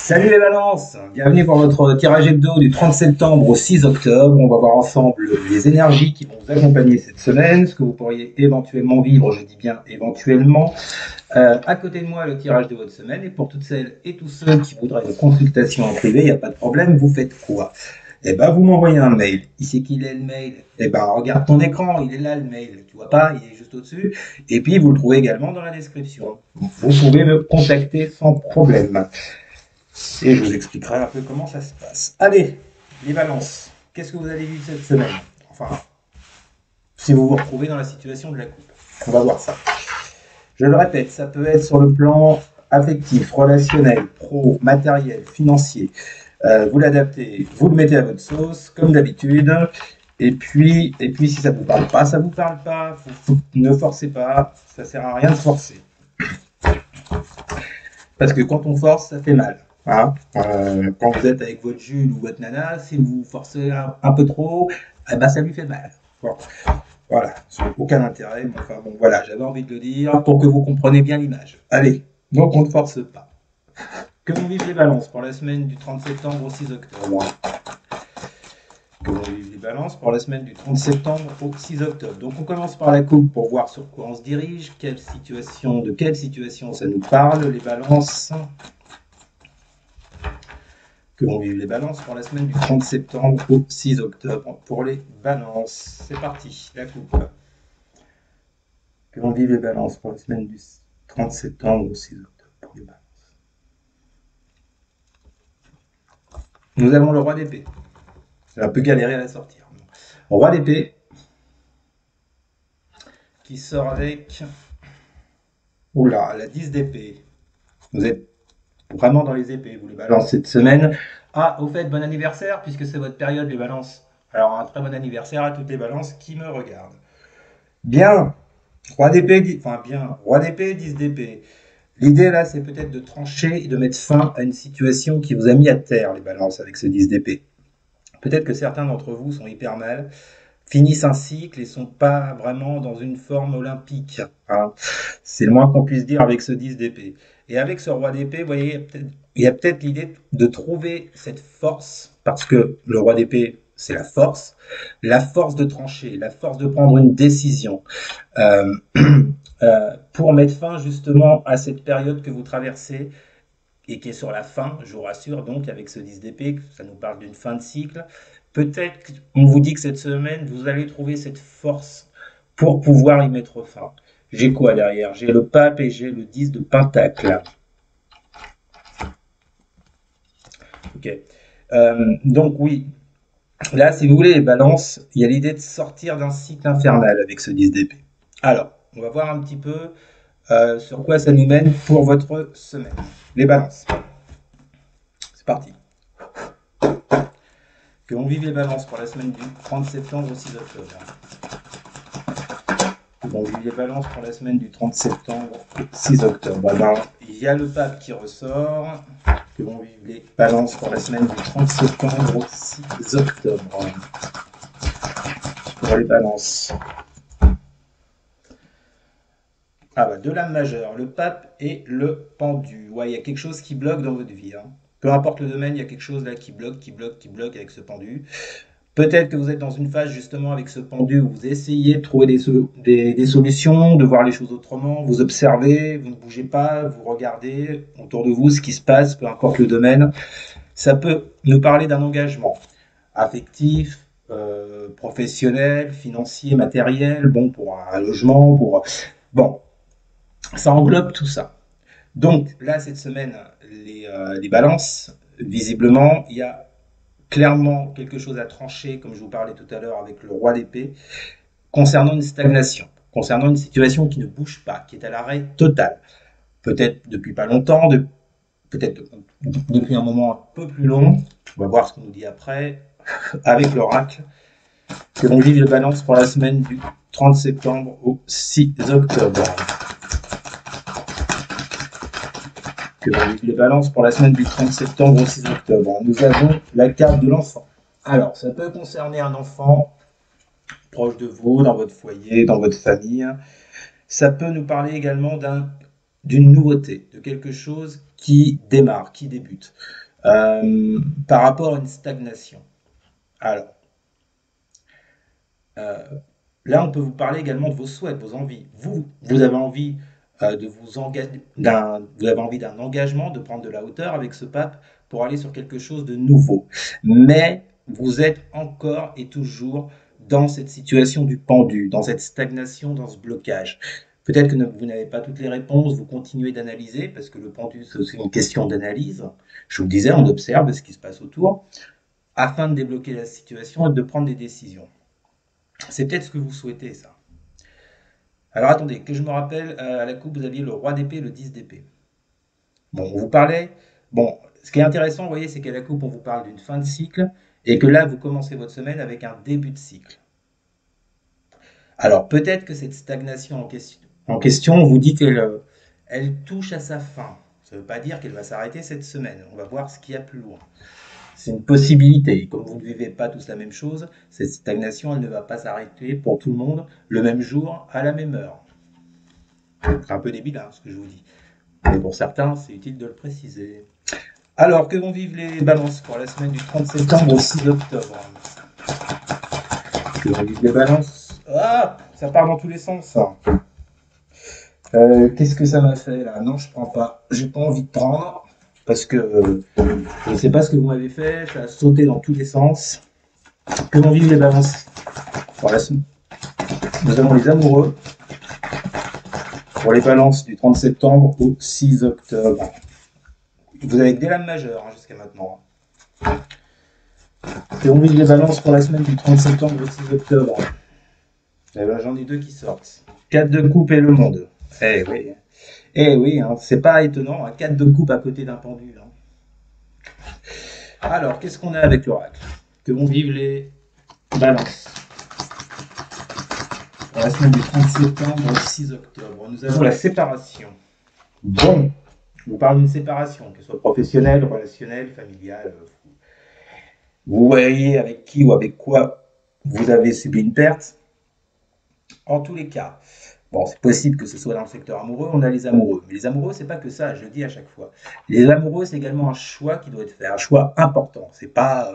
Salut les balances, bienvenue pour votre tirage hebdo du 30 septembre au 6 octobre. On va voir ensemble les énergies qui vont vous accompagner cette semaine, ce que vous pourriez éventuellement vivre, je dis bien éventuellement. À côté de moi, le tirage de votre semaine. Et pour toutes celles et tous ceux qui voudraient une consultation en privé, il n'y a pas de problème, vous faites quoi? Eh ben, vous m'envoyez un mail. Ici qu'il est le mail. Eh ben, regarde ton écran, il est là le mail. Tu vois pas, il est juste au-dessus. Et puis, vous le trouvez également dans la description. Vous pouvez me contacter sans problème. Et je vous expliquerai un peu comment ça se passe. Allez, les balances. Qu'est-ce que vous allez vivre cette semaine? Enfin, si vous vous retrouvez dans la situation de la coupe. On va voir ça. Je le répète, ça peut être sur le plan affectif, relationnel, pro, matériel, financier. Vous l'adaptez, vous le mettez à votre sauce, comme d'habitude. Et puis, si ça ne vous parle pas, ça ne vous parle pas. Ne forcez pas, ça ne sert à rien de forcer. Parce que quand on force, ça fait mal. Hein, quand vous êtes avec votre Jules ou votre nana, si vous forcez un peu trop, eh ben ça lui fait mal. Bon, voilà, sans aucun intérêt. Mais enfin bon, voilà, j'avais envie de le dire pour que vous compreniez bien l'image. Allez, donc on ne force pas. Que vont vivre les balances pour la semaine du 30 septembre au 6 octobre? Que vont vivre les balances pour la semaine du 30 septembre au 6 octobre? Donc on commence par la coupe pour voir sur quoi on se dirige, de quelle situation ça nous parle, les balances. Que vont vivre les balances pour la semaine du 30 septembre au 6 octobre. Pour les balances, c'est parti, la coupe. Que vont vivre les balances pour la semaine du 30 septembre au 6 octobre pour les balances. Nous avons le roi d'épée. C'est un peu galéré à la sortir. Roi d'épée qui sort avec la 10 d'épée. Vous êtes vraiment dans les épées, vous les balances cette semaine. Ah, au fait, bon anniversaire, puisque c'est votre période, les balances. Alors, un très bon anniversaire à toutes les balances qui me regardent. Bien, roi d'épée, enfin bien, roi d'épée, 10 d'épée. L'idée là, c'est peut-être de trancher et de mettre fin à une situation qui vous a mis à terre, les balances, avec ce 10 d'épée. Peut-être que certains d'entre vous sont hyper mal, finissent un cycle et sont pas vraiment dans une forme olympique. Hein. C'est le moins qu'on puisse dire avec ce 10 d'épée. Et avec ce roi d'épée, vous voyez, il y a peut-être l'idée de trouver cette force, parce que le roi d'épée, c'est la force de trancher, la force de prendre une décision, euh, pour mettre fin justement à cette période que vous traversez et qui est sur la fin, je vous rassure, donc avec ce 10 d'épée, ça nous parle d'une fin de cycle. Peut-être qu'on vous dit que cette semaine, vous allez trouver cette force pour pouvoir y mettre fin. J'ai quoi derrière? J'ai le pape et j'ai le 10 de pentacle. Ok. Donc oui, là, si vous voulez, les balances, il y a l'idée de sortir d'un cycle infernal avec ce 10 d'épée. Alors, on va voir un petit peu sur quoi ça nous mène pour votre semaine. Les balances. C'est parti. Que on vive les balances pour la semaine du 30 septembre au 6 octobre. Que on vive les balances pour la semaine du 30 septembre au 6 octobre. Alors, il y a le pape qui ressort. Que vont vivre les balances pour la semaine du 30 septembre au 6 octobre. Pour les balances. Ah bah, deux lames majeures, le pape et le pendu. Ouais, il y a quelque chose qui bloque dans votre vie. Hein. Peu importe le domaine, il y a quelque chose là qui bloque avec ce pendu. Peut-être que vous êtes dans une phase justement avec ce pendu où vous essayez de trouver des solutions, de voir les choses autrement, vous observez, vous ne bougez pas, vous regardez autour de vous ce qui se passe, peu importe le domaine. Ça peut nous parler d'un engagement affectif, professionnel, financier, matériel, bon, pour un logement, pour... Bon, ça englobe tout ça. Donc là, cette semaine, les balances, visiblement, il y a clairement quelque chose à trancher, comme je vous parlais tout à l'heure avec le roi d'épée, concernant une stagnation, concernant une situation qui ne bouge pas, qui est à l'arrêt total. Peut-être depuis pas longtemps, peut-être depuis un moment un peu plus long. On va voir ce qu'on nous dit après, avec l'oracle, que l'on vive les balances pour la semaine du 30 septembre au 6 octobre. Que l'on vive les balances pour la semaine du 30 septembre au 6 octobre. Nous avons la carte de l'enfant. Alors, ça peut concerner un enfant proche de vous, dans votre foyer, dans votre famille. Ça peut nous parler également d'une nouveauté, de quelque chose qui démarre, qui débute, par rapport à une stagnation. Alors, euh, là, on peut vous parler également de vos souhaits, de vos envies. Vous avez envie de vous engager, vous avez envie d'un engagement, de prendre de la hauteur avec ce pape pour aller sur quelque chose de nouveau. Mais vous êtes encore et toujours dans cette situation du pendu, dans cette stagnation, dans ce blocage. Peut-être que vous n'avez pas toutes les réponses, vous continuez d'analyser, parce que le pendu, c'est aussi une question d'analyse. Je vous le disais, on observe ce qui se passe autour, afin de débloquer la situation et de prendre des décisions. C'est peut-être ce que vous souhaitez, ça. Alors attendez, que je me rappelle, à la coupe, vous aviez le roi d'épée et le 10 d'épée. Bon, on vous parlait. Bon, ce qui est intéressant, vous voyez, c'est qu'à la coupe, on vous parle d'une fin de cycle et que là, vous commencez votre semaine avec un début de cycle. Alors peut-être que cette stagnation en question, on vous dit qu'elle elle touche à sa fin. Ça ne veut pas dire qu'elle va s'arrêter cette semaine. On va voir ce qu'il y a plus loin. C'est une possibilité. Comme vous ne vivez pas tous la même chose, cette stagnation, elle ne va pas s'arrêter pour tout le monde le même jour, à la même heure. C'est un peu débile, hein, ce que je vous dis. Mais pour certains, c'est utile de le préciser. Alors, que vont vivre les balances pour la semaine du 30 septembre au 6 octobre? Que vont vivre les balances? Ah, ça part dans tous les sens, ça. Qu'est-ce que ça m'a fait là? Non, je prends pas. J'ai pas envie de prendre parce que je ne sais pas ce que vous m'avez fait. Ça a sauté dans tous les sens. Que vont vivre les balances? Voilà, nous avons les amoureux pour les balances du 30 septembre au 6 octobre. Vous avez que des lames majeures hein, jusqu'à maintenant. Que vont vivre les balances pour la semaine du 30 septembre au 6 octobre? Eh ben, j'en ai deux qui sortent. 4 de coupe et le monde. Eh oui. Eh oui, hein, c'est pas étonnant. Hein, 4 de coupe à côté d'un pendule. Hein. Alors, qu'est-ce qu'on a avec l'oracle? Que vont vivre les balances pour la semaine du 30 septembre au 6 octobre? Nous avons la séparation. Bon, on vous parle d'une séparation, qu'elle soit professionnelle, relationnelle, familiale. Vous voyez avec qui ou avec quoi vous avez subi une perte. En tous les cas, bon, c'est possible que ce soit dans le secteur amoureux, on a les amoureux. Mais les amoureux, c'est pas que ça, je le dis à chaque fois. Les amoureux, c'est également un choix qui doit être fait, un choix important. C'est pas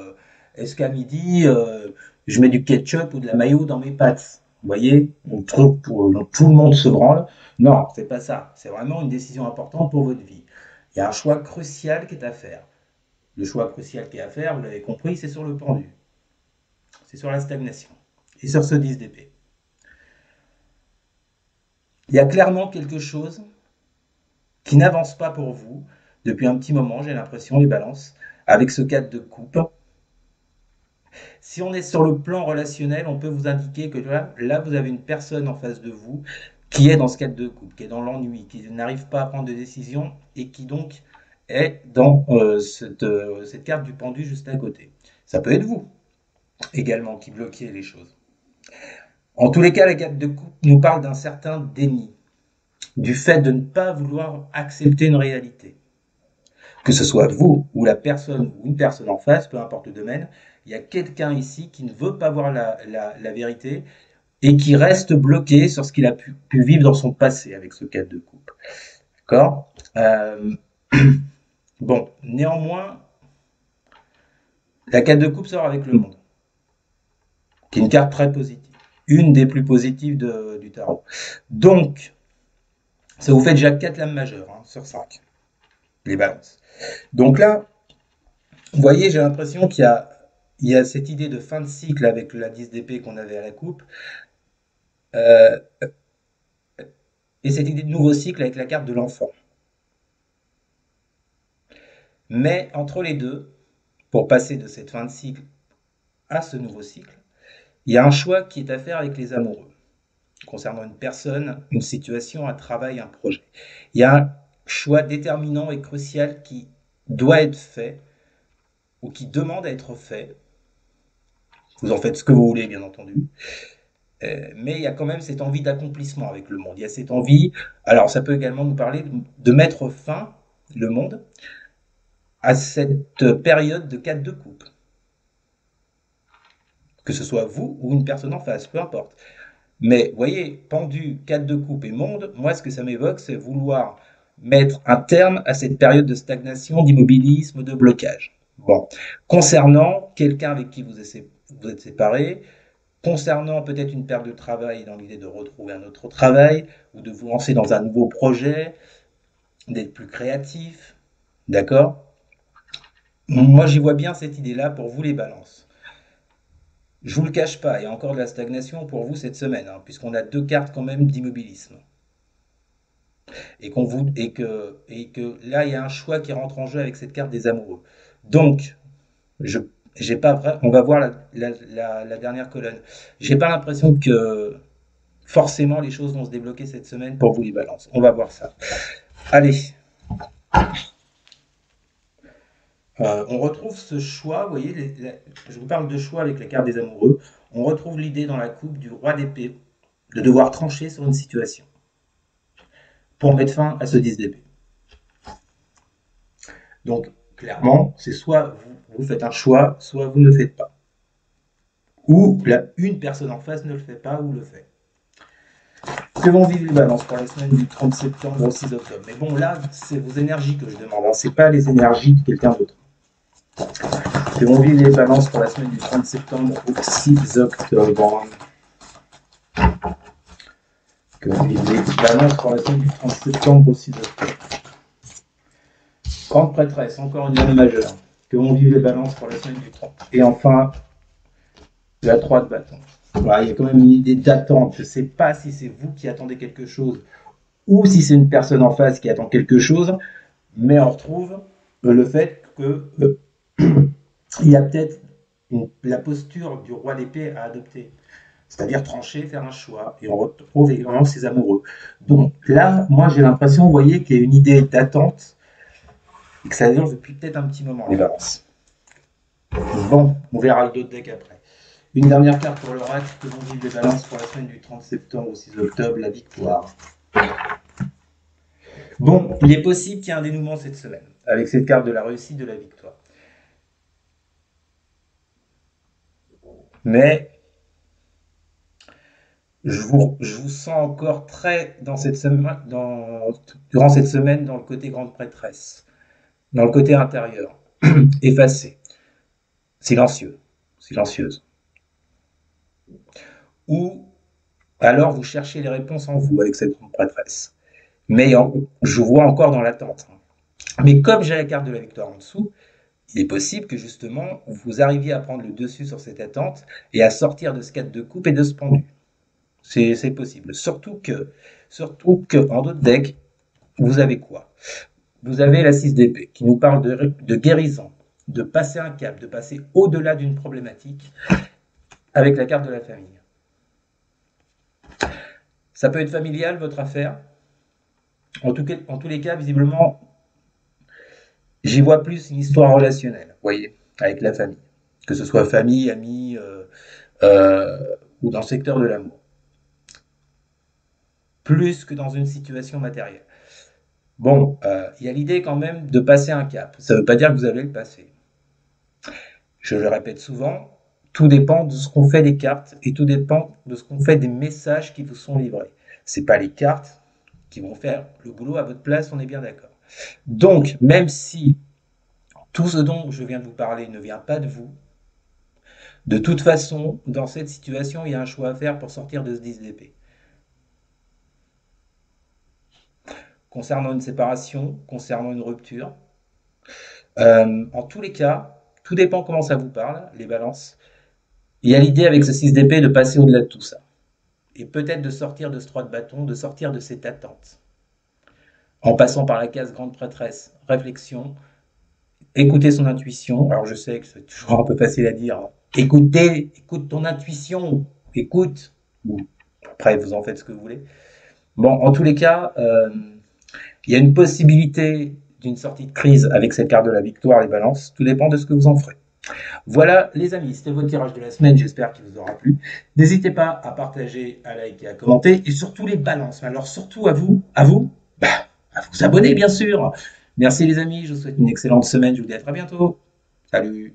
est-ce qu'à midi, je mets du ketchup ou de la mayo dans mes pâtes. Vous voyez, un truc dont tout le monde se branle. Non, c'est pas ça. C'est vraiment une décision importante pour votre vie. Il y a un choix crucial qui est à faire. Le choix crucial qui est à faire, vous l'avez compris, c'est sur le pendu. C'est sur la stagnation. Et sur ce 10 d'épée. Il y a clairement quelque chose qui n'avance pas pour vous depuis un petit moment, j'ai l'impression, les balances, avec ce 4 de coupe. Si on est sur le plan relationnel, on peut vous indiquer que là vous avez une personne en face de vous qui est dans ce 4 de coupe, qui est dans l'ennui, qui n'arrive pas à prendre de décision et qui donc est dans cette carte du pendu juste à côté. Ça peut être vous également qui bloquez les choses. En tous les cas, la carte de coupe nous parle d'un certain déni, du fait de ne pas vouloir accepter une réalité. Que ce soit vous ou la personne ou une personne en face, peu importe le domaine, il y a quelqu'un ici qui ne veut pas voir la vérité et qui reste bloqué sur ce qu'il a pu vivre dans son passé avec ce 4 de coupe. D'accord Bon, néanmoins, la 4 de coupe sort avec le monde, qui est une carte très positive, une des plus positives du tarot. Donc, ça vous fait déjà 4 lames majeures hein, sur 5, les balances. Donc là, vous voyez, j'ai l'impression qu'il y a cette idée de fin de cycle avec la 10 d'épée qu'on avait à la coupe, euh, et cette idée de nouveau cycle avec la carte de l'enfant. Mais entre les deux, pour passer de cette fin de cycle à ce nouveau cycle, il y a un choix qui est à faire avec les amoureux, concernant une personne, une situation, un travail, un projet. Il y a un choix déterminant et crucial qui doit être fait, ou qui demande à être fait. Vous en faites ce que vous voulez, bien entendu. Mais il y a quand même cette envie d'accomplissement avec le monde. Il y a cette envie, alors ça peut également nous parler de mettre fin, le monde, à cette période de 4 de coupe. Que ce soit vous ou une personne en face, peu importe. Mais vous voyez, pendu, 4 de coupe et monde, moi ce que ça m'évoque, c'est vouloir mettre un terme à cette période de stagnation, d'immobilisme, de blocage. Bon, concernant quelqu'un avec qui vous êtes séparé, concernant peut-être une perte de travail dans l'idée de retrouver un autre travail ou de vous lancer dans un nouveau projet, d'être plus créatif, d'accord? Moi, j'y vois bien cette idée-là pour vous les balances. Je vous le cache pas, il y a encore de la stagnation pour vous cette semaine, hein, puisqu'on a deux cartes quand même d'immobilisme. Et que là, il y a un choix qui rentre en jeu avec cette carte des amoureux. Donc, je, j'ai pas on va voir la dernière colonne. J'ai pas l'impression que forcément les choses vont se débloquer cette semaine pour vous les balances. On va voir ça. Allez, on retrouve ce choix, vous voyez, je vous parle de choix avec la carte des amoureux. On retrouve l'idée dans la coupe du roi d'épée de devoir trancher sur une situation pour mettre fin à ce 10 d'épée. Donc, clairement, c'est soit vous faites un choix, soit vous ne le faites pas. Ou une personne en face ne le fait pas ou le fait. Que vont vivre les balances pour la semaine du 30 septembre au 6 octobre. Mais bon, là, c'est vos énergies que je demande, hein. C'est pas les énergies de quelqu'un d'autre. Que vont vivre les balances pour la semaine du 30 septembre au 6 octobre. Que vont vivre les balances pour la semaine du 30 septembre au 6 octobre. Grande prêtresse, encore une dame majeure. Que vont vivre les balances pour la semaine du 30. Et enfin, la 3 de bâton. Voilà, il y a quand même une idée d'attente. Je ne sais pas si c'est vous qui attendez quelque chose ou si c'est une personne en face qui attend quelque chose, mais on retrouve le fait que il y a peut-être la posture du roi d'épée à adopter, c'est-à-dire trancher, faire un choix, et on retrouve également ses amoureux. Donc là, moi j'ai l'impression, vous voyez, qu'il y a une idée d'attente et que ça dure depuis peut-être un petit moment, les balances. Bon, on verra le dos de deck après. Une dernière carte pour l'oracle, que vont vivre les balances pour la semaine du 30 septembre au 6 octobre, la victoire. Bon, il est possible qu'il y ait un dénouement cette semaine, avec cette carte de la réussite, de la victoire. Mais je vous sens encore très dans cette semaine, durant cette semaine dans le côté grande prêtresse, dans le côté intérieur, effacé, silencieux, silencieuse. Ou alors vous cherchez les réponses en vous avec cette grande prêtresse. Mais je vois encore dans l'attente. Mais comme j'ai la carte de la victoire en dessous, il est possible que justement vous arriviez à prendre le dessus sur cette attente et à sortir de ce 4 de coupe et de ce pendu. C'est possible. Surtout que en d'autres decks, vous avez quoi? Vous avez la 6 d'épée qui nous parle de guérison, de passer un cap, de passer au-delà d'une problématique avec la carte de la famille. Ça peut être familial, votre affaire. En tous les cas, visiblement, j'y vois plus une histoire relationnelle, vous voyez, avec la famille. Que ce soit famille, amis, ou dans le secteur de l'amour. Plus que dans une situation matérielle. Bon, il y a l'idée quand même de passer un cap. Ça ne veut pas dire que vous allez le passer. Je le répète souvent, tout dépend de ce qu'on fait des cartes et tout dépend de ce qu'on fait des messages qui vous sont livrés. C'est pas les cartes qui vont faire le boulot à votre place, on est bien d'accord. Donc, même si tout ce dont je viens de vous parler ne vient pas de vous, de toute façon, dans cette situation, il y a un choix à faire pour sortir de ce 10 d'épée. Concernant une séparation, concernant une rupture, en tous les cas, tout dépend comment ça vous parle, les balances. Il y a l'idée avec ce 6 d'épée de passer au-delà de tout ça. Et peut-être de sortir de ce 3 de bâton, de sortir de cette attente. En passant par la case grande prêtresse, réflexion, écouter son intuition. Alors je sais que c'est toujours un peu facile à dire. Écoute ton intuition, écoute. Après, vous en faites ce que vous voulez. Bon, en tous les cas, il y a une possibilité d'une sortie de crise avec cette carte de la victoire, les balances. Tout dépend de ce que vous en ferez. Voilà les amis, c'était votre tirage de la semaine, j'espère qu'il vous aura plu. N'hésitez pas à partager, à liker, à commenter, et surtout les balances. Alors surtout à vous, à vous abonner bien sûr. Merci les amis, je vous souhaite une excellente semaine, je vous dis à très bientôt. Salut.